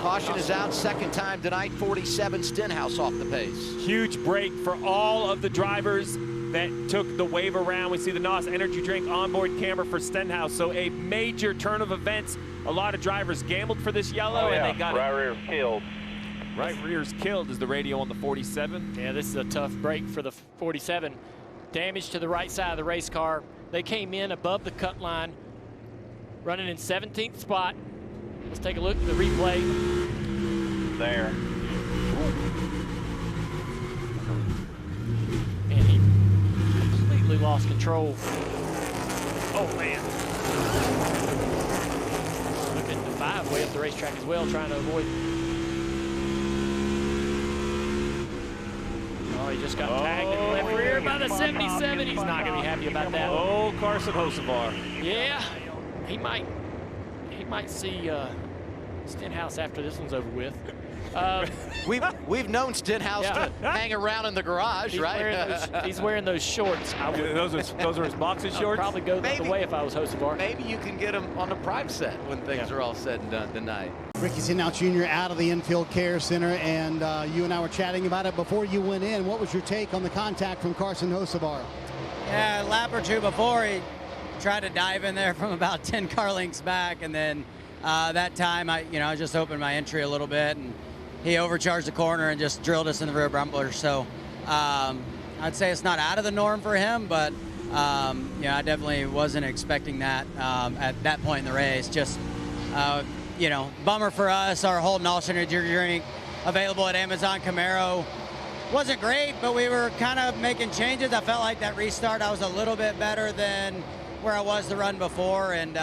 Caution is out, second time tonight, 47, Stenhouse off the pace. Huge break for all of the drivers that took the wave around. We see the NOS energy drink onboard camera for Stenhouse. So a major turn of events. A lot of drivers gambled for this yellow, and they got right rear's killed. Right rear's killed is the radio on the 47. Yeah, this is a tough break for the 47. Damage to the right side of the race car. They came in above the cut line, running in 17th spot. Let's take a look at the replay. There. And he completely lost control. Oh, man. Looking at the 5 way up the racetrack as well, trying to avoid. Oh, he just got tagged in the left rear by the 77. He's not going to be happy about that. Oh, Carson Hocevar. Yeah, he might see Stenhouse after this one's over with. We've known Stenhouse to hang around in the garage, right? He's wearing those shorts. Those are his boxing shorts? I'd probably go the way if I was Hostavar. Maybe you can get him on the prime set when things are all said and done tonight. Ricky Stenhouse Jr. out of the infield care center, and you and I were chatting about it before you went in. What was your take on the contact from Carson Hocevar? Yeah, a lap or two before, he tried to dive in there from about 10 car lengths back, and then that time I just opened my entry a little bit, and he overcharged the corner and just drilled us in the rear bumper. So I'd say it's not out of the norm for him, but I definitely wasn't expecting that at that point in the race. Just bummer for us. Our whole NOS energy drink available at Amazon Camaro wasn't great, but we were kind of making changes. I felt like that restart I was a little bit better than where I was the run before, and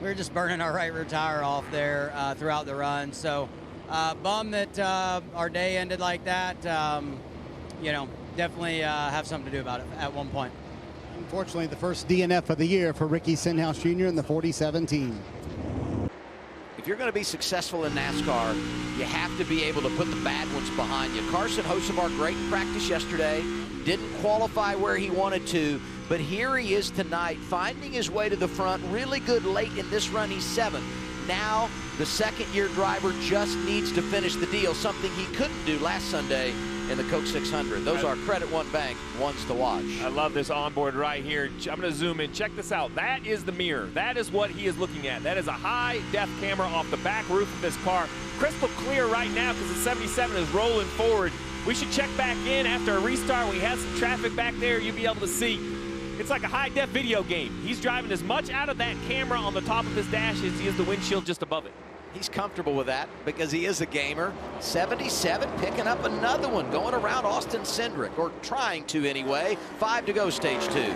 we were just burning our right rear tire off there throughout the run. So bummed that our day ended like that. Definitely have something to do about it at one point. Unfortunately, the first DNF of the year for Ricky Stenhouse Jr. in the 47 team. If you're going to be successful in NASCAR, you have to be able to put the bad ones behind you. Carson Hocevar, great in practice yesterday, didn't qualify where he wanted to, but here he is tonight, finding his way to the front, really good late in this run. He's 7th. Now, the second-year driver just needs to finish the deal, something he couldn't do last Sunday in the Coke 600. Those are Credit One Bank ones to watch. I love this onboard right here. I'm going to zoom in. Check this out. That is the mirror. That is what he is looking at. That is a high-def camera off the back roof of this car. Crystal clear right now because the 77 is rolling forward. We should check back in after a restart. We have some traffic back there. You'll be able to see. It's like a high-def video game. He's driving as much out of that camera on the top of his dash as he is the windshield just above it. He's comfortable with that because he is a gamer. 77 picking up another one, going around Austin Cindric, or trying to anyway. 5 to go, stage 2.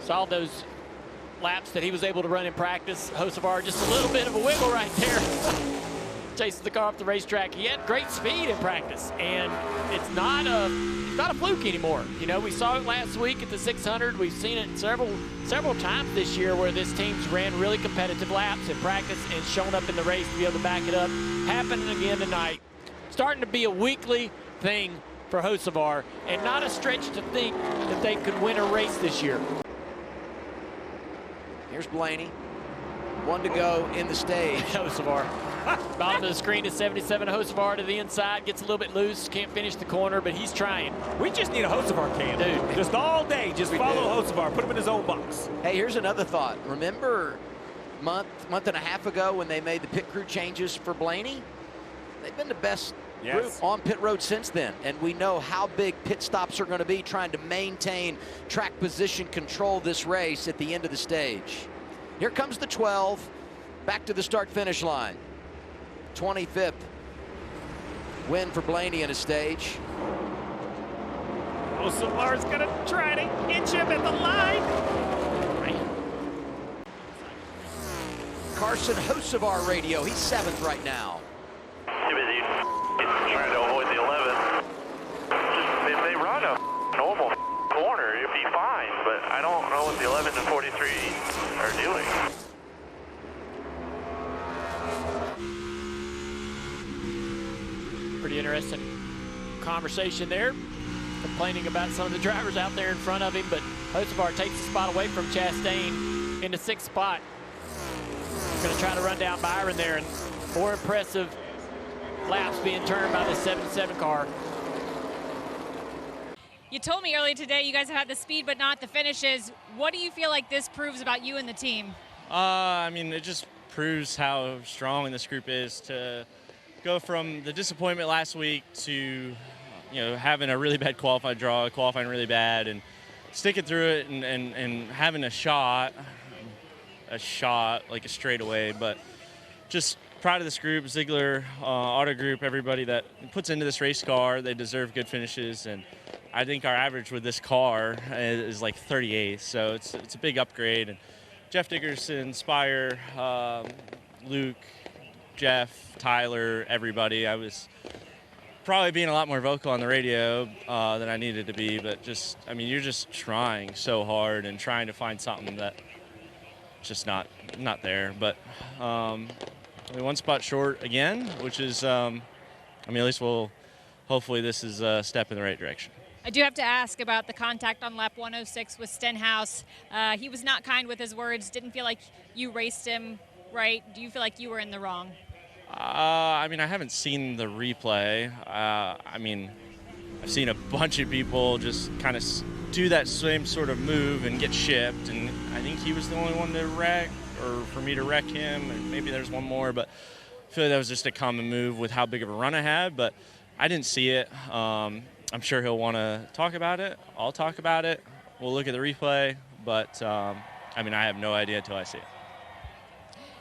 Saw those laps that he was able to run in practice. Hocevar, just a little bit of a wiggle right there. Chases the car off the racetrack. He had great speed in practice, and it's not a fluke anymore. We saw it last week at the 600. We've seen it several times this year where this team's ran really competitive laps in practice and shown up in the race to be able to back it up. Happening again tonight. Starting to be a weekly thing for Hocevar, and not a stretch to think that they could win a race this year. Here's Blaney. 1 to go in the stage. Hocevar. Bottom of the screen is 77. Hocevar to the inside, gets a little bit loose, can't finish the corner, but he's trying. We just need a Hocevar cam. Dude. Just all day, just follow Hocevar, put him in his own box. Hey, here's another thought. Remember month and a half ago when they made the pit crew changes for Blaney? They've been the best group on pit road since then, and we know how big pit stops are going to be trying to maintain track position control this race at the end of the stage. Here comes the 12, back to the start-finish line. 25th win for Blaney in a stage. Hocevar's going to try to inch him at the line. Carson Hocevar radio. He's 7th right now. Too busy trying to avoid the 11. If they run a normal corner, it'd be fine, but I don't know what the 11 and 43 are doing. Pretty interesting conversation there, complaining about some of the drivers out there in front of him, but Hocevar takes the spot away from Chastain in the 6th spot. Going to try to run down Byron there, and more impressive laps being turned by the 77 car. You told me earlier today you guys have had the speed but not the finishes. What do you feel like this proves about you and the team? I mean, it just proves how strong this group is to go from the disappointment last week to, having a really bad qualifying draw, qualifying really bad, and sticking through it and having a shot like a straightaway. But just proud of this group, Ziegler, Auto Group, everybody that puts into this race car. They deserve good finishes, and I think our average with this car is like 38, so it's a big upgrade. And Jeff Dickerson, Spire, Luke, Jeff, Tyler, everybody. I was probably being a lot more vocal on the radio than I needed to be, but you're just trying so hard and trying to find something that just not there. But one spot short again, which is, at least hopefully this is a step in the right direction. I do have to ask about the contact on lap 106 with Stenhouse. He was not kind with his words. Didn't feel like you raced him right. Do you feel like you were in the wrong? I haven't seen the replay. I've seen a bunch of people just kind of do that same sort of move and get shipped, and I think he was the only one to wreck, or for me to wreck him, and maybe there's one more, but I feel like that was just a common move with how big of a run I had, but I didn't see it. I'm sure he'll want to talk about it. I'll talk about it. We'll look at the replay, but I have no idea until I see it.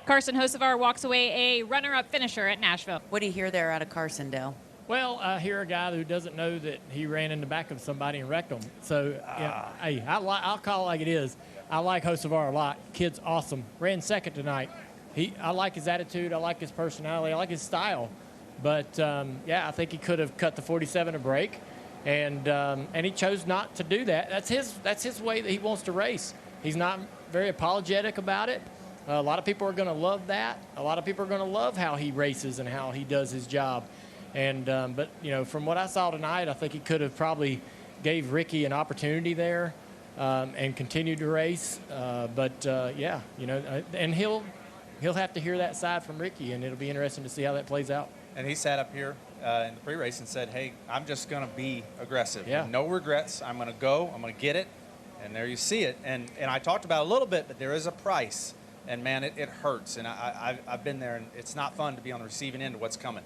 Carson Hocevar walks away a runner-up finisher at Nashville. What do you hear there out of Carson, Dale? Well, I hear a guy who doesn't know that he ran in the back of somebody and wrecked them. So, hey, I'll call it like it is. I like Hocevar a lot. Kid's awesome. Ran second tonight. I like his attitude. I like his personality. I like his style. But, I think he could have cut the 47 a break. And he chose not to do that. That's his way that he wants to race. He's not very apologetic about it. A lot of people are going to love that. A lot of people are going to love how he races and how he does his job. And but from what I saw tonight, I think he could have probably gave Ricky an opportunity there and continued to race. And he'll have to hear that side from Ricky, and it'll be interesting to see how that plays out. And he sat up here in the pre-race and said, hey, I'm just going to be aggressive. Yeah. No regrets. I'm going to go. I'm going to get it. And there you see it. And I talked about it a little bit, but there is a price. And, man, it hurts. And I've been there, and it's not fun to be on the receiving end of what's coming.